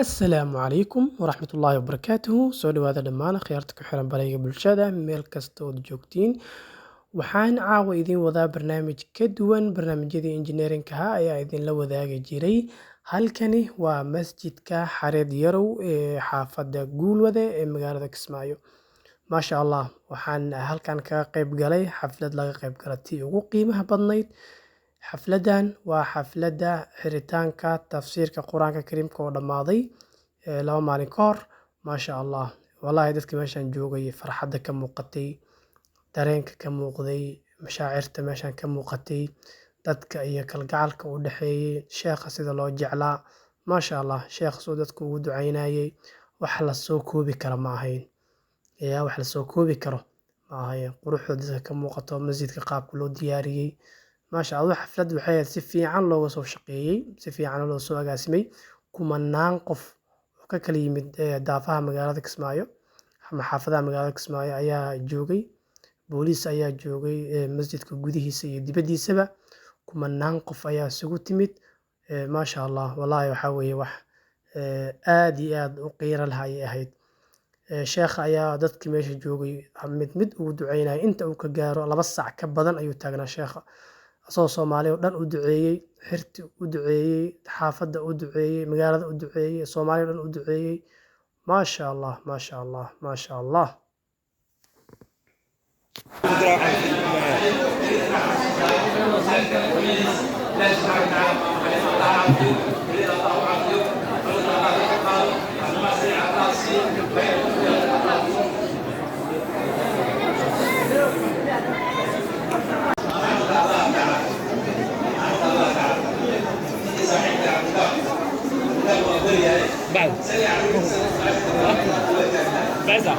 Asalaamu calaykum waraxmatullaahi wabarakaatuhu. Soo dhawaada dhammaan akhyaarta ku xiran barayga bulshada meel kasta ood joogtiin. Waxaan caawa idiin wadaa barnaamij ka duwan barnaamijyadii engineering-ka ayaa idinla wadaagi jiray. Halkani waa masjidka Xareed Yarow ee xaafadda Guulwade ee magaalada Kismaayo. Maasha Allah, waxaan halkan kaga qayb galay xaflad laga qayb galatay ugu qiimaha badnayd. Xafladan waa xafladda xiritaanka tafsiirka Quraanka Kariimka oo dhammaaday 2 maalin ka hor. Maasha Allah, wallaahi dadka meeshan joogay farxadda ka muuqatay, dareenka ka muuqday, mashaacirta meeshan ka muuqatay, dadka iyo kalgacalka u dhaxeeyay, sheekha sida loo jeclaa. Maasha Allah, sheekh soo dadku ugu ducaynayay wax la soo koobi karo ma ahayn. Wax la soo koobi karo ma ahayn. Quruxda dadka ka muuqato, masjidka qaabka loo diyaariyay. Maasha Allah, xaflad waxay ahayd si fiican looga soo shaqeeyay, si fiican loo soo agaasimay. Kumanaan qof oo ka kala yimid daafaha magaalada Kismaayo ama xaafadaha magaalada Kismaayo ayaa joogay. Booliis ayaa joogay masjidka gudihiisa iyo dibaddiisaba. Kumanaan qof ayaa isugu timid. Maasha Allah, wallaahi waxaa weeye wax aad iyo aad u qiiro leh ayay ahayd. Sheekha ayaa dadkii meesha joogay mid ugu ducaynayay inta uu ka gaaro 2 saac ka badan ayuu taagnaa sheekha. asoo Soomaali oo dhan u duceeyay, xirti u duceeyay, xaafadda u duceeyay, magaalada u duceeyay, Soomaali oo dhan u duceeyay. Maasha Allah, maasha Allah, maasha Allah. بعد بعزة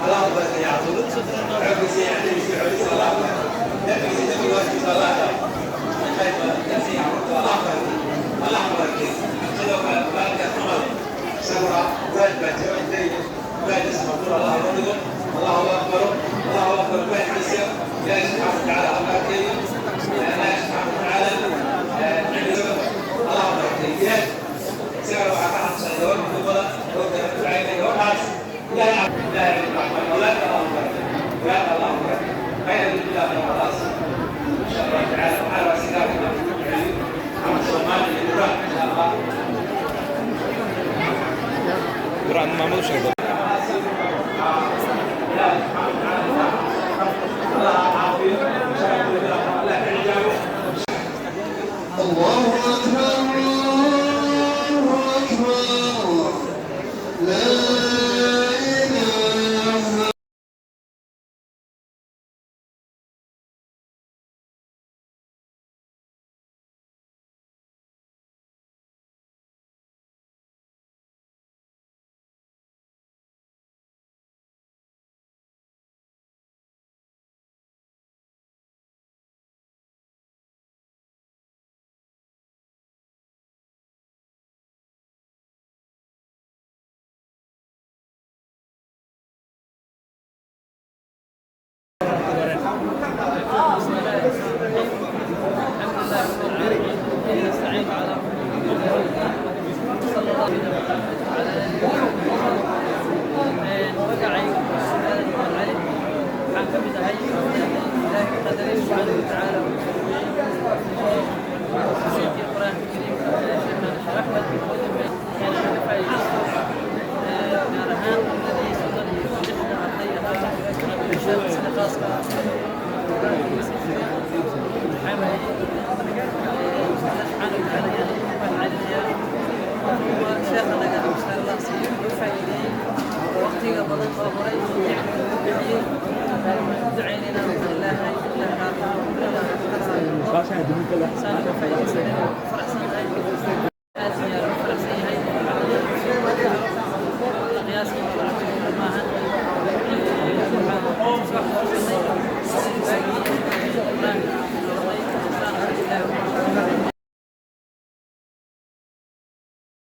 قرآن ما ملوش هذا الله أكبر الله أكبر لا إله